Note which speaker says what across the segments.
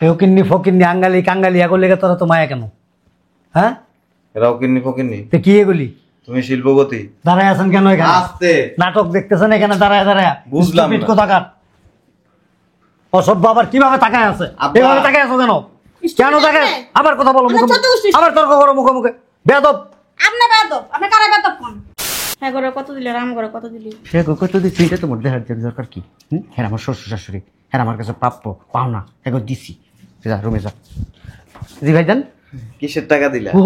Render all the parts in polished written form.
Speaker 1: কেউ কিন্নি ফকিন্নি আঙ্গালি কাঙ্গালি এগুলো লেগে তোরা তো মায়া কেন? হ্যাঁ,
Speaker 2: এরাও কিন্নি ফকিন্নি।
Speaker 1: তো কি এগুলি?
Speaker 2: তুমি শিল্পপতি।
Speaker 1: দাঁড়ায় আছেন কেন এখানে?
Speaker 2: আস্তে
Speaker 1: নাটক দেখতেছেন এখানে দাঁড়ায় দাঁড়ায়?
Speaker 2: বুঝলাম না।
Speaker 1: কোথাকার অসভ্য আবার কিভাবে তাকায় আছে?
Speaker 2: আব্বা।
Speaker 1: এভাবে তাকায় আছো কেন? কেন তাকায়? আবার কথা বলো মুখে মুখে, আবার তর্ক করো মুখে মুখে। বেয়াদব।
Speaker 3: আপনি বেয়াদব, আপনি কারা বেয়াদব কোন? হ্যাঁ করে কত দিলে, রাম করে কত দিলি?
Speaker 1: সে কত দিচ্ছি এটা তোমার দেখার দরকার কি? হ্যাঁ আমার শ্বশুর শাশুড়ি, হ্যাঁ আমার কাছে প্রাপ্য পাওনা এগো দিছি। যা রুমে যা। জি ভাইজান,
Speaker 2: কিসের টাকা দিলা?
Speaker 1: ও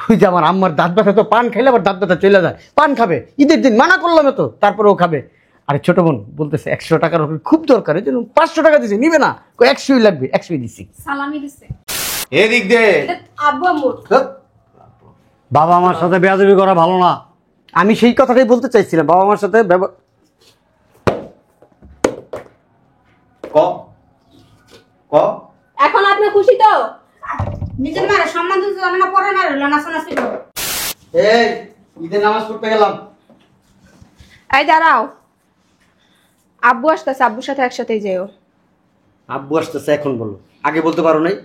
Speaker 1: ওই যে আমার আম্মার দাঁত ব্যথা, তো পান খাইলে আবার দাঁত ব্যথা চলে যায়। পান খাবে ঈদের দিন, মানা করলাম তো, তারপরেও খাবে। আরে ছোট বোন বলতেছে 100 টাকার খুব দরকার, এই জন্য 500 টাকা দিছে, নিবে না? 100ই লাগবে, 100ই দিছি।
Speaker 3: সালামি দিছে
Speaker 2: এদিক দে।
Speaker 3: আব্বু আম্মু।
Speaker 1: বাবা আমার সাথে বেয়াদবি করা ভালো না। আমি সেই কথাটাই বলতে চাইছিলাম, বাবা আমার সাথে
Speaker 2: ক ক
Speaker 3: এখন আপনি খুশি তো? নিজের মারে সম্মান দিতে জানে না, পরে মারে নাচানাচি করো।
Speaker 1: এই ঈদের নামাজ পড়তে গেলাম।
Speaker 4: এই দাঁড়াও, আব্বু আসতেছে, আব্বুর সাথে একসাথেই যেও।
Speaker 1: আব্বু আসতেছে এখন বলো, আগে বলতে পারো নাই?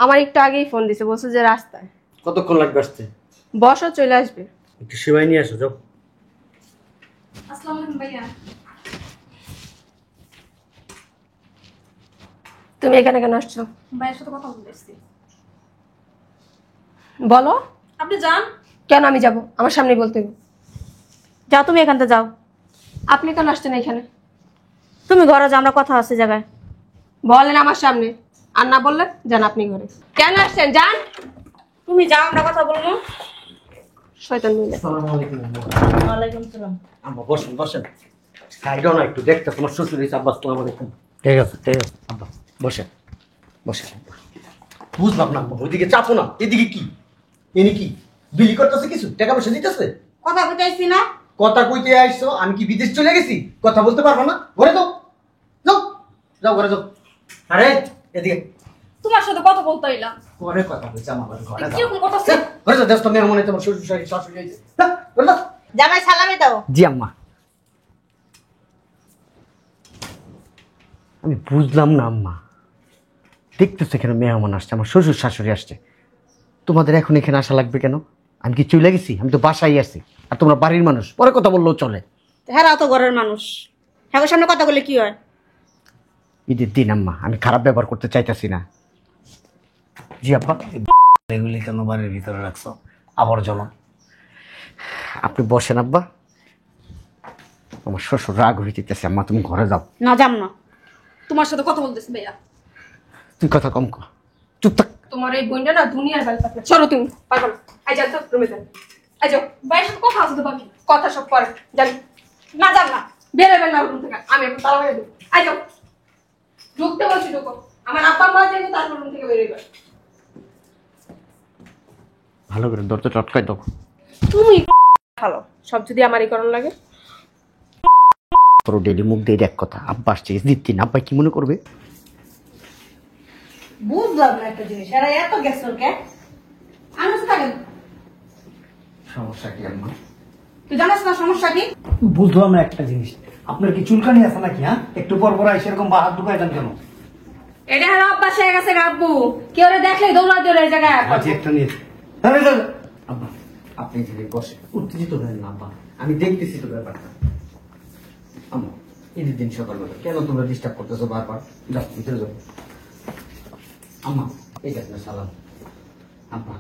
Speaker 4: আমার একটু আগেই ফোন দিছে, বলছে যে রাস্তায়।
Speaker 1: কতক্ষণ লাগবে আসতে?
Speaker 4: বসো, চলে আসবে।
Speaker 1: একটু সেবাই নিয়ে আসো, যাও।
Speaker 3: আসসালামু আলাইকুম ভাইয়া।
Speaker 4: তুমি এখানে কেন আসছো?
Speaker 3: ভাইয়ের সাথে কথা বলতেছি।
Speaker 4: বলো।
Speaker 3: আপনি যান।
Speaker 4: কেন আমি যাব? আমার সামনেই বলতে হবে।
Speaker 3: যাও, তুমি এখান থেকে যাও।
Speaker 4: আপনি কেন আসছেন এখানে?
Speaker 3: তুমি ঘরে যাও, আমরা কথা আছে জায়গায়।
Speaker 4: বলেন আমার সামনে, আর না বললেন যান আপনি ঘরে। কেন আসছেন? যান।
Speaker 3: তুমি যাও, আমরা কথা বলবো।
Speaker 4: শয়তান মহিলা।
Speaker 1: আসসালামু আলাইকুম।
Speaker 3: ওয়ালাইকুম সালাম।
Speaker 1: আব্বা বসেন বসেন। খাইডো না একটু, দেখতে তোমার শ্বশুর এসে। আব্বা আসসালামু আলাইকুম। ঠিক আছে ঠিক আছে আব্বা, বসেন বসেন। বুঝলাম না আব্বা, ওইদিকে চাপো না, এদিকে কি? এনি কি বিলি করতেছে? কিছু টাকা পয়সা দিতেছে?
Speaker 3: কথা বলতেছি না।
Speaker 1: কথা কইতে আইছো? আমি কি বিদেশ চলে গেছি? কথা বলতে পারবো না? ঘরে যাও, যাও যাও, ঘরে যাও। আরে এদিকে।
Speaker 3: তোমার সাথে কথা বলতে হইলাম।
Speaker 1: ঘরে কথা বলছি, আমার ঘরে যাও।
Speaker 3: কিরকম কথা আছে?
Speaker 1: ঘরে যাও, দেখ তো মেহমান তোমার শ্বশুর শাশুড়ি আইছে। যাও, ঘরে যাও।
Speaker 3: জামাই সালামি দাও।
Speaker 1: জি আম্মা। আমি বুঝলাম না আম্মা, দেখতেছো এখানে মেহমান আসছে, আমার শ্বশুর শাশুড়ি আসছে, তোমাদের এখন এখানে আসা লাগবে কেন? আমি কি চলে গেছি? আমি তো বাসায় আসছি, আর তোমরা বাড়ির মানুষ, পরে কথা বললেও চলে।
Speaker 3: হ্যাঁ তো ঘরের মানুষ, হ্যাঁ সামনে কথা বলে কি হয়?
Speaker 1: ঈদের দিন আম্মা, আমি খারাপ ব্যবহার করতে চাইতেছি না। জি আব্বা। এগুলি কেন বাড়ির ভিতরে রাখছো? আবার জ্বলো। আপনি বসেন আব্বা। আমার শ্বশুর রাগ হইতেছে আম্মা, তুমি ঘরে যাও।
Speaker 3: না যাম না, তোমার সাথে কথা বলতেছি ভাইয়া।
Speaker 1: তুই কথা কম কর, চুপ থাক।
Speaker 4: তোমার এই বোনটা না দুনিয়ার বেল পাকনা। সরো তুমি, পাগল। আই যাও তো রুমে যান। আই যাও।
Speaker 3: ভাইয়ের সাথে কথা আছে তো বাকি।
Speaker 4: কথা সব পরে জানি।
Speaker 3: না যাম না।
Speaker 4: বেরোবেন না রুম থেকে, আমি এখন তালা মেরে দেবো। আই যাও। ঢুকতে বলছি ঢুকো। আমার আব্বা মা যাইবে, তারপর রুম থেকে বেরোবে।
Speaker 1: ভালো করে দরজা চটকাই দাও।
Speaker 4: তুমি ভালো, সব যদি আমারই করণ লাগে।
Speaker 1: পুরো ডেলি মুখ দিয়ে এক কথা, আব্বা আসছে দিন, আব্বা কি মনে করবে?
Speaker 3: বুঝলাম না একটা জিনিস, এরা এত গেছর কে? আমি থাকেন।
Speaker 1: সমস্যা কি আম্মা?
Speaker 3: তুই জানাস না সমস্যা কি?
Speaker 1: বুঝলাম না একটা জিনিস, আপনার কি চুলকানি আছে নাকি? হ্যাঁ, একটু পর পর আইসে এরকম হাত ঢুকাই দেন কেন?
Speaker 3: এটা হলো অভ্যাস হয়ে গেছে আব্বু, কেউ দেখলে দৌড়া দৌড়ে এই জায়গায়।
Speaker 1: আচ্ছা একটা নিয়ে আব্বা, আপনি যদি বসে উত্তেজিত হবেন না আব্বা, আমি দেখতেছি তো ব্যাপারটা। আম্মা ঈদের দিন সকালবেলা কেন তোমরা ডিস্টার্ব করতেছো বারবার? যাও ভিতরে যাও। আম্মা এটা আপনার সালাম। আব্বা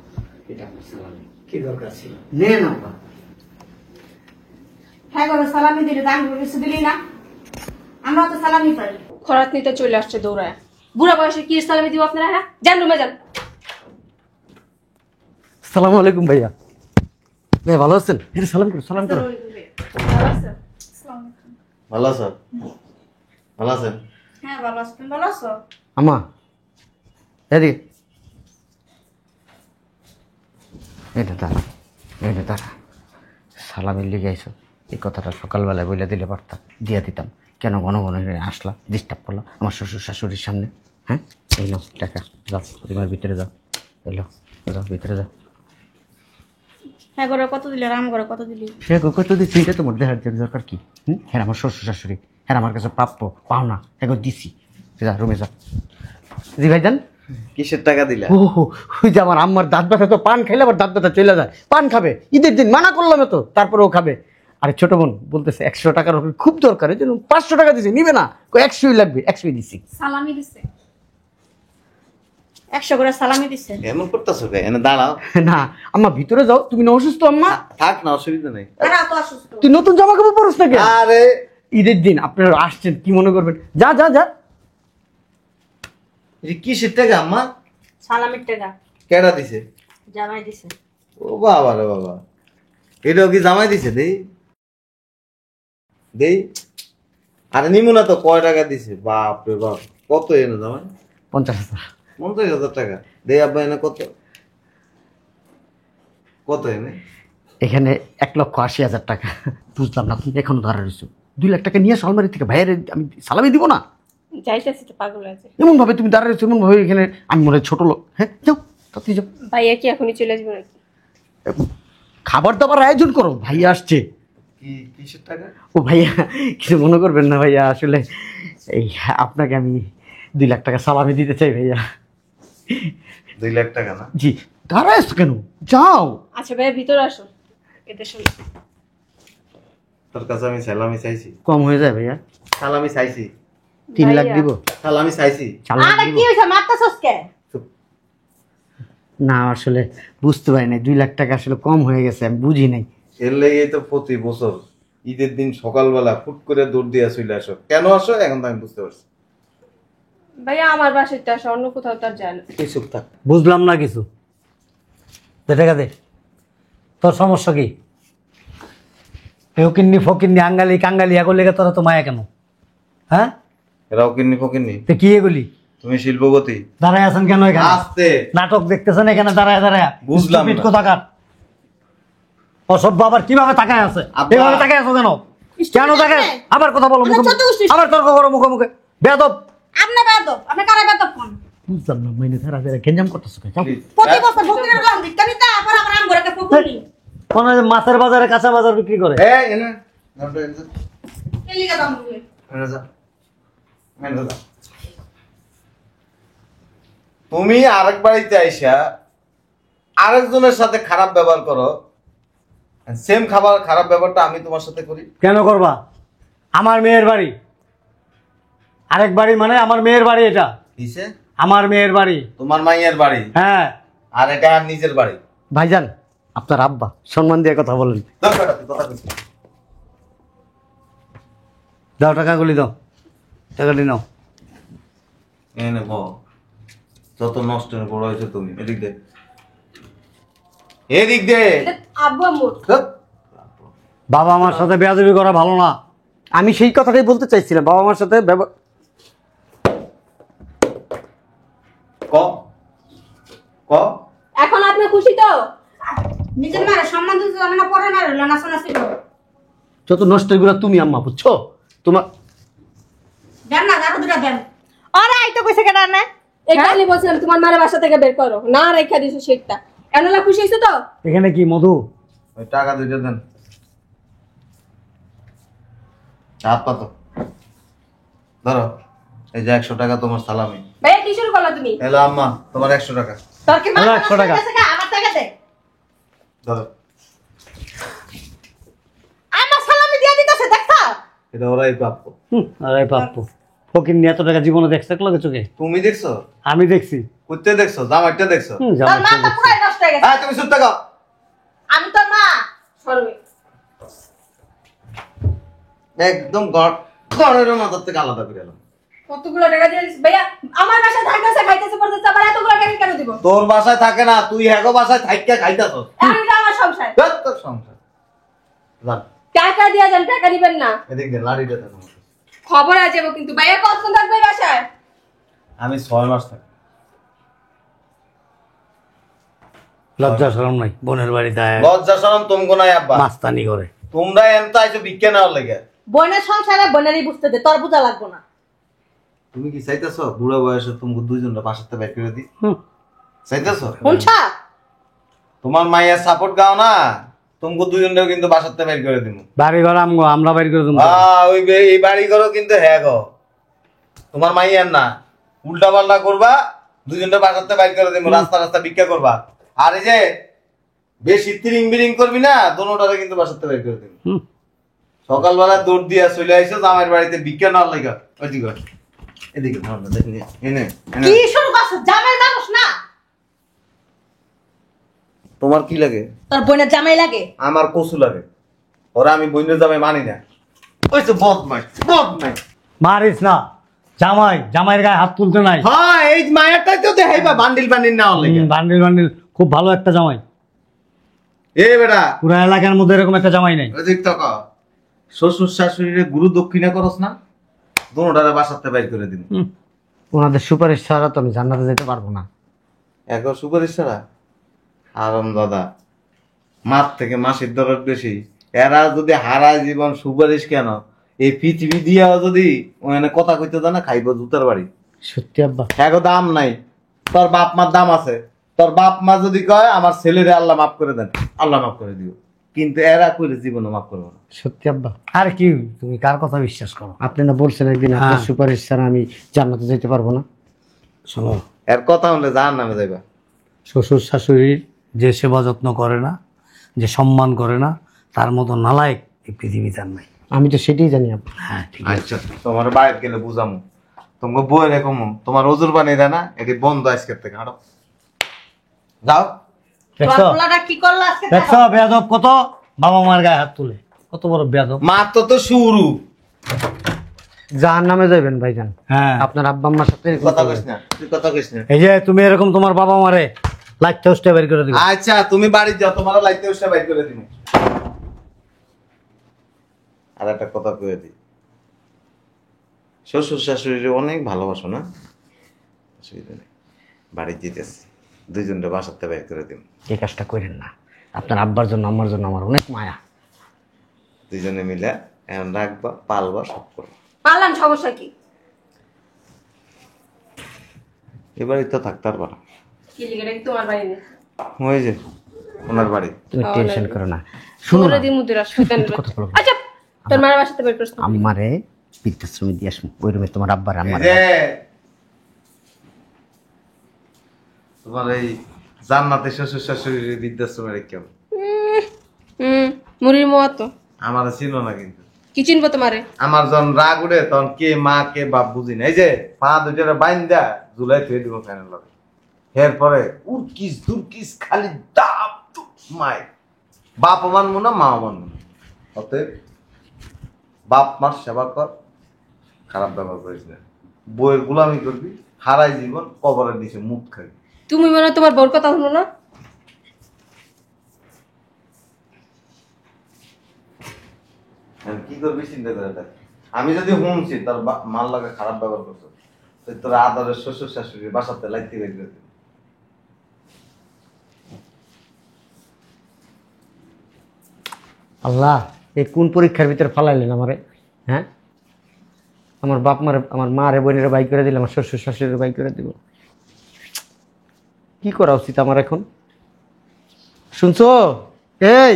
Speaker 1: এটা আপনার সালাম, কি দরকার ছিল? নেন আব্বা।
Speaker 3: হ্যাঁ করে সালামি দিলি, দাম কিছু দিলি না। আমরা তো সালামি পাই।
Speaker 4: খরাত নিতে চলে আসছে দৌড়ায়। বুড়া বয়সে কি সালামি দিব আপনারা? হ্যাঁ যান রুমে যান।
Speaker 1: সালাম আলাইকুম ভাইয়া। ভাই ভালো আছেন? এটা সালাম করো, সালাম করো।
Speaker 2: ভালো আছো? ভালো আছেন?
Speaker 3: হ্যাঁ ভালো আছো, তুমি ভালো আছো?
Speaker 1: আম্মা এদিকে। এটা দাঁড়া, এটা দাঁড়া। সালামের লিগে আইসো, এই কথাটা সকালবেলায় বলে দিলে পারতাম, দিয়া দিতাম। কেন ঘন ঘন আসলা, ডিস্টার্ব করলো আমার শ্বশুর শাশুড়ির সামনে? হ্যাঁ এই নাও টাকা, যাও তোমার ভিতরে যাও। এলো যাও ভিতরে যাও।
Speaker 3: হ্যাঁ করে কত দিলে, রাম করে কত দিলি?
Speaker 1: সে কত দিচ্ছি এটা তোমার দেখার দরকার কি? হ্যাঁ আমার শ্বশুর শাশুড়ি, হ্যাঁ আমার কাছে প্রাপ্য পাওনা এগো দিছি। যা রুমে যা। জি ভাইজান,
Speaker 2: কিসের টাকা দিলা?
Speaker 1: ও ওই যে আমার আম্মার দাঁত ব্যথা, তো পান খাইলে আবার দাঁত ব্যথা চলে যায়, পান খাবে ঈদের দিন, মানা করলাম তো তারপরেও খাবে। আরে ছোট বোন বলতেছে 100 টাকার ওকে খুব দরকার, এই জন্য 500 টাকা দিছে, নিবে না, 100ই লাগবে, 100ই দিছি।
Speaker 3: সালামি দিছে 100 করে সালামি দিছে।
Speaker 2: এমন করতেছো কে? এনে দাঁড়াও।
Speaker 1: না আম্মা ভিতরে যাও, তুমি না অসুস্থ আম্মা?
Speaker 2: থাক না, অসুবিধা নেই।
Speaker 3: এরা তো অসুস্থ।
Speaker 1: তুই নতুন জামা কাপড় পরস না কেন?
Speaker 2: আরে
Speaker 1: ঈদের দিন আপনারা আসছেন, কি মনে করবেন? যা যা যা।
Speaker 2: এই কিসের টাকা আম্মা?
Speaker 3: সালামির টাকা
Speaker 2: কেডা দিছে?
Speaker 3: জামাই দিছে।
Speaker 2: ও বাবা রে বাবা, এটাও কি জামাই দিছে? দেই দেই। আরে নিমু না তো, কয় টাকা দিছে? বাপ রে বাপ, কত এনে জামাই?
Speaker 1: 50,000।
Speaker 2: 50,000 টাকা দেই আব্বা। এনে কত কত এনে?
Speaker 1: এখানে 1,80,000 টাকা। বুঝলাম না, তুমি এখনো ধরা রয়েছো। 2 লাখ টাকা নিয়ে আসো আলমারি থেকে, ভাইয়ের আমি সালামি দিব না?
Speaker 3: যাইতেছে তো পাগল আছে।
Speaker 1: এমন ভাবে তুমি দাঁড়িয়ে রয়েছো, এমন ভাবে এখানে আমি মনে হয় ছোট লোক। হ্যাঁ যাও, তাড়াতাড়ি যাও,
Speaker 3: ভাইয়া কি এখনই চলে আসবে নাকি?
Speaker 1: খাবার দাবার আয়োজন করো, ভাইয়া আসছে।
Speaker 2: কি কিসের টাকা?
Speaker 1: ও ভাইয়া কিছু মনে করবেন না ভাইয়া, আসলে এই আপনাকে আমি 2 লাখ টাকা সালামি দিতে চাই ভাইয়া।
Speaker 2: 2 লাখ টাকা না?
Speaker 1: জি। দাঁড়ায় আছো কেন? যাও।
Speaker 3: আচ্ছা ভাইয়া ভিতরে আসো, এদের সঙ্গে।
Speaker 2: তোর কাছে আমি সালামি চাইছি?
Speaker 1: কম হয়ে যায় ভাইয়া।
Speaker 2: সালামি চাইছি?
Speaker 1: 3 লাখ দিব।
Speaker 2: সালামি চাইছি?
Speaker 1: 4 লাখ
Speaker 3: আরে
Speaker 1: দিব।
Speaker 3: কি হইছে, মারতাছস কে?
Speaker 1: না আসলে বুঝতে পারি নাই, 2 লাখ টাকা আসলে কম হয়ে গেছে, আমি বুঝি নাই।
Speaker 2: এর লেগেই তো প্রতি বছর ঈদের দিন সকালবেলা ফুট করে দৌড় দিয়ে চলে আসো। কেন আসো এখন তো আমি বুঝতে পারছি।
Speaker 3: ভাইয়া আমার বাসায় তো আসো, অন্য কোথাও তো আর যায় না।
Speaker 2: তুই চুপ থাক।
Speaker 5: বুঝলাম না কিছু। দে টাকা দে, তোর সমস্যা কি? ফকিন্নি ফকিন্নি আঙ্গালি কাঙ্গালি এগুলো লেগে তোরা তো মায়া কেন? হ্যাঁ
Speaker 2: এরাও কিন্নি ফকিন্নি?
Speaker 5: তো কি এগুলি?
Speaker 2: তুমি শিল্পপতি?
Speaker 5: দাঁড়ায় আছেন কেন এখানে?
Speaker 2: আস্তে।
Speaker 5: নাটক দেখতেছেন এখানে দাঁড়ায় দাঁড়ায়?
Speaker 2: বুঝলাম না।
Speaker 5: কোথাকার অসভ্য আবার কিভাবে তাকায় আছে?
Speaker 2: আব্বা।
Speaker 5: এভাবে তাকায় আছো কেন? কেন তাকায়? আবার কথা বলো মুখে
Speaker 3: ছোট গোষ্ঠী।
Speaker 5: আবার তর্ক করো মুখে মুখে। বেয়াদব।
Speaker 3: আপনি বেয়াদব, আপনি কারা বেয়াদব কোন?
Speaker 1: বুঝলাম না, মাইনে ধারা ধারা গেঞ্জাম করতেছো কেন? যাও।
Speaker 3: প্রতি বছর ফকিরের গান দিতে নিতে আবার আবার আম ঘরে ফকিরি।
Speaker 5: মনে হয় মাছের বাজারে কাঁচা বাজার বিক্রি করে।
Speaker 2: এই এনে নামটা এনে
Speaker 3: এই লিগা দাম দিলে।
Speaker 2: এনে যা। এনে যা। তুমি আরেক বাড়িতে আইসা আরেকজনের সাথে খারাপ ব্যবহার করো, সেম খারাপ ব্যবহারটা আমি তোমার সাথে করি।
Speaker 5: কেন করবা? আমার মেয়ের বাড়ি। আরেক বাড়ি মানে আমার মেয়ের বাড়ি, এটা
Speaker 2: কিসে?
Speaker 5: আমার মেয়ের বাড়ি।
Speaker 2: তোমার মাইয়ের বাড়ি,
Speaker 5: হ্যাঁ।
Speaker 2: আর এটা আর নিজের বাড়ি।
Speaker 1: ভাইজান আপনার আব্বা, সম্মান দিয়ে কথা বলেন।
Speaker 2: দরকার আছে, কথা কইছি।
Speaker 5: দাও টাকাগুলি দাও, টাকাটি নাও।
Speaker 2: এনে ব যত নষ্ট বড় হয়েছে তুমি। এদিক দে, এদিক দে।
Speaker 3: আব্বু আম্মু
Speaker 2: ধ্যাৎ।
Speaker 5: বাবা আমার সাথে বেয়াদবি করা ভালো না।
Speaker 1: আমি সেই কথাটাই বলতে চাইছিলাম, বাবা মার সাথে
Speaker 2: ক ক
Speaker 3: এখন আপনি খুশি তো? নিজের মারে সম্মান দিতে জানে না, পরে না রইল নাচানাচি করো।
Speaker 1: যত নষ্ট এগুলো তুমি আম্মা, বুঝছো? তোমার
Speaker 3: দেন না, আরো দুটা দেন।
Speaker 6: আরে আইতো কইছে কেডা না?
Speaker 3: এই কালি বলছিলাম তোমার মারে বাসা থেকে বের করো, না রেখা দিছো সেটা। এনলা খুশি হইছো তো?
Speaker 5: এখানে কি মধু?
Speaker 2: ওই টাকা দুইটা দেন। হাত পাতো ধরো। এই যে 100 টাকা তোমার সালামি।
Speaker 3: ভাইয়া কি শুরু করলা তুমি?
Speaker 2: এলো আম্মা, তোমার 100 টাকা
Speaker 3: তোর কি
Speaker 5: হলো 100 টাকা।
Speaker 3: আমার টাকা দে।
Speaker 2: ধরো।
Speaker 6: আমার সালামি দিয়া দিতেছে দেখছা?
Speaker 2: এটা ওরাই প্রাপ্য।
Speaker 5: আরে বাপ্পু, ফকির নিয়ে এত টাকা জীবনে দেখছে লাগে চোখে?
Speaker 2: তুমি দেখছো?
Speaker 5: আমি দেখছি।
Speaker 2: কুত্তে দেখছো? জামাইটা দেখছো?
Speaker 5: জামাই
Speaker 6: তোর মা তো পুরাই নষ্ট হয়ে গেছে।
Speaker 2: হ্যাঁ, তুমি চুপ থাকো।
Speaker 6: আমি তোর মা।
Speaker 3: সরবে।
Speaker 2: একদম গড়ের মাথার থেকে আলাদা করে এলাম।
Speaker 3: কতগুলো টাকা দিয়ে দিছিস ভাইয়া? আমার বাসায় থাকতেছে খাইতেছে পড়তেছে, আবার এতগুলো টাকা কেন দিব?
Speaker 2: তোর বাসায় থাকে না, তুই হ্যাগো বাসায় থাইকা খাইতাছ।
Speaker 3: এটা আমার সংসার।
Speaker 2: তোর সংসার। জান,
Speaker 3: টাকা দিয়া যান, টাকা দিবেন না।
Speaker 2: এদিক দে, লাড়িটা দেন আমাকে।
Speaker 3: খবর আছে যাবো কিন্তু ভাইয়া কতক্ষণ থাকবে এই বাসায়?
Speaker 2: আমি 6 মাস থাকি।
Speaker 5: লজ্জা শরম নাই, বোনের বাড়িতে আয়
Speaker 2: লজ্জা শরম তোমগো নাই আব্বা।
Speaker 5: মাস্তানি করে।
Speaker 2: তোমরা এনতা আইছো ভিক্ষা নেওয়ার লেগে।
Speaker 6: বোনের সংসারে বোনেরই বুঝতে দে, তোর বুঝা লাগবো না।
Speaker 2: তুমি কি চাইতেছো বুড়া বয়সে তোমাকে দুইজনটা বাসাতে বের করে দিই? চাইতেছো?
Speaker 6: শুনছা?
Speaker 2: তোমার মাইয়া সাপোর্ট গাও না, তোমাকে দুইজনটাও কিন্তু বাসাতে বের করে দিব।
Speaker 5: বাড়ি ঘর আমরা বাড়ি করে দেবো।
Speaker 2: ওই এই বাড়ি ঘরও কিন্তু হ্যাঁ গো, তোমার মাইয়ার না। উল্টা পাল্টা করবা, দুজনটা বাসাতে বাইর করে দিব, রাস্তা রাস্তা ভিক্ষা করবা। আর এই যে বেশি তিরিং বিরিং করবি না, দোনোটারে কিন্তু বাসাতে বাইর করে দিব। সকালবেলা দৌড় দিয়া চলে আইসো জামাইয়ের বাড়িতে ভিক্ষা নেওয়ার লাগা। ওইদিকে এদিকে ভাবনা দেখি এনে
Speaker 6: কি শুরু করছ? জামাই মানুষ না?
Speaker 2: তোমার কি লাগে?
Speaker 6: তোর বোনের জামাই লাগে?
Speaker 2: আমার কচু লাগে। ওরা আমি বইনের জামাই মানি না। ওই তো বদমাইশ বদমাইশ।
Speaker 5: মারিস না, জামাইয়ের গায়ে হাত তুলতে নাই।
Speaker 2: হ্যাঁ এই মায়েরটাই তো দেখাইবা বান্ডিল বান্ডিল নেওয়ার লাগে।
Speaker 5: বান্ডিল বান্ডিল, খুব ভালো একটা জামাই।
Speaker 2: এ বেটা
Speaker 5: পুরো এলাকার মধ্যে এরকম একটা জামাই নাই।
Speaker 2: ওদিক তো শ্বশুর শাশুড়িরে গুরু দক্ষিণা করস না, দোনোটারে বাসাতে বাইর করে দিন।
Speaker 1: ওনাদের সুপারিশ ছাড়া তো আমি জান্নাতে যেতে পারবো না।
Speaker 2: একবার সুপারিশ ছাড়া আরাম দাদা, মার থেকে মাসির দরদ বেশি। এরা যদি হারায় জীবন সুপারিশ কেন, এই পৃথিবী দিয়াও যদি ওখানে কথা কইতে জানা খাইব জুতার বাড়ি।
Speaker 1: সত্যি আব্বা?
Speaker 2: এখন দাম নাই, তোর বাপ মার দাম আছে। তোর বাপ মা যদি কয় আমার ছেলেরে আল্লাহ মাফ করে দেন, আল্লাহ মাফ করে দিও, কিন্তু এরা কইলে জীবনে মাফ করবো না।
Speaker 1: সত্যি আব্বা?
Speaker 5: আর কি, তুমি কার কথা বিশ্বাস করো?
Speaker 1: আপনি না বলছেন একদিন আপনার সুপারিশ ছাড়া আমি জান্নাতে যেতে পারবো না?
Speaker 5: শোনো,
Speaker 2: এর কথা হলে জাহার নামে যাইবা।
Speaker 5: শ্বশুর শাশুড়ির যে সেবা যত্ন করে না, যে সম্মান করে না, তার মতো নালায়েক এই পৃথিবীতে আর নাই।
Speaker 1: আমি তো সেটাই জানি আব্বা।
Speaker 5: হ্যাঁ ঠিক আছে।
Speaker 2: আচ্ছা তোমার বাড়িতে গেলে বুঝামু, তোমাকে বই রেখমু, তোমার ওজুর বানিয়ে দেয় না, এটি বন্ধ আজকের থেকে। হাঁটো যাও।
Speaker 6: তোর
Speaker 5: দেখছো
Speaker 6: পোলাটা কি করলো আজকে?
Speaker 5: দেখছো বেয়াদব কত, বাবা মার গায়ে হাত তুলে, কত বড় বেয়াদব।
Speaker 2: মাত্র তো শুরু।
Speaker 1: জাহার নামে যাবেন ভাইজান।
Speaker 5: হ্যাঁ,
Speaker 1: আপনার আব্বা আম্মার সাথে এরকম
Speaker 2: কথা
Speaker 1: করবেন।
Speaker 2: কইস না, তুই কথা কইস না।
Speaker 5: এই যে তুমি এরকম তোমার বাবা মারে লাইটটা উস্টে বের করে দিবে।
Speaker 2: আচ্ছা তুমি বাড়ি যাও, তোমার লাইতে উঠে বাইর করে দিন। আর একটা কথা কয়ে দিই, শ্বশুর শাশুড়ি অনেক ভালোবাসো না? অসুবিধা নেই, বাড়ি যেতেছি, দুইজনটা বাসাতে বাইর করে দিন।
Speaker 1: এই কাজটা করেন না। আপনার আব্বার জন্য আমার জন্য আমার অনেক মায়া।
Speaker 2: দুইজনে মিলে এখন রাখবা, পালবা, সব করবা।
Speaker 4: পারলাম, সমস্যা কি?
Speaker 2: এবারই তো থাকতে পারবা না।
Speaker 4: কি লিখে রাখি তোমার বাড়ি নেই?
Speaker 2: ওই যে ওনার বাড়ি।
Speaker 1: তুমি টেনশন করো না। শুনো
Speaker 4: শুনুন
Speaker 1: না,
Speaker 4: দি মুদিরা শয়তানের
Speaker 1: কথা বলো না।
Speaker 4: আচ্ছা, তোর মায়ের বাসাতে বের করছ?
Speaker 1: আম্মারে বৃদ্ধাশ্রমে দিয়ে আসুন। ওই রুমে তোমার আব্বার
Speaker 2: এই
Speaker 1: আম্মারে।
Speaker 2: যে তোমার এই জান্নাতে শ্বশুর শাশুড়ি বৃদ্ধাশ্রমে রেখে
Speaker 4: মুড়ির মোয়া তো
Speaker 2: আমার ছিল না, কিন্তু
Speaker 4: কি চিনবো তোমারে?
Speaker 2: আমার যখন রাগ উঠে তখন কে মা কে বাপ বুঝি না। এই যে পা দুইটারে বাইন্দা ঝুলাই থুয়ে দিব ফ্যানের লগে, এরপরে উরকিস দুরকিস খালি দাপ মাই। বাপ মানবো না, মা মানবো না। অতএব বাপ মার সেবা কর, খারাপ ব্যবহার করিস না, বইয়ের গোলামি করবি, হারাই জীবন কবরের নিচে মুখ খাবি।
Speaker 4: তুমি মনে হয় তোমার বউর কথা শুনো না?
Speaker 2: এখন কি করবি চিন্তা করে দেখ। আমি যদি শুনছি তোর মার লাগে খারাপ ব্যবহার করছো, তো তোর আদরের শ্বশুর শাশুড়ি বাসাতে লাইতে বের করে দিবি।
Speaker 1: আল্লাহ, এই কোন পরীক্ষার ভিতরে ফালাইলেন আমারে? হ্যাঁ, আমার বাপ মারে, আমার মা রে বোনের বাইক করে দিলাম, আমার শ্বশুর শাশুড়ির বাইক করে দিব। কি করা উচিত আমার এখন? শুনছো? এই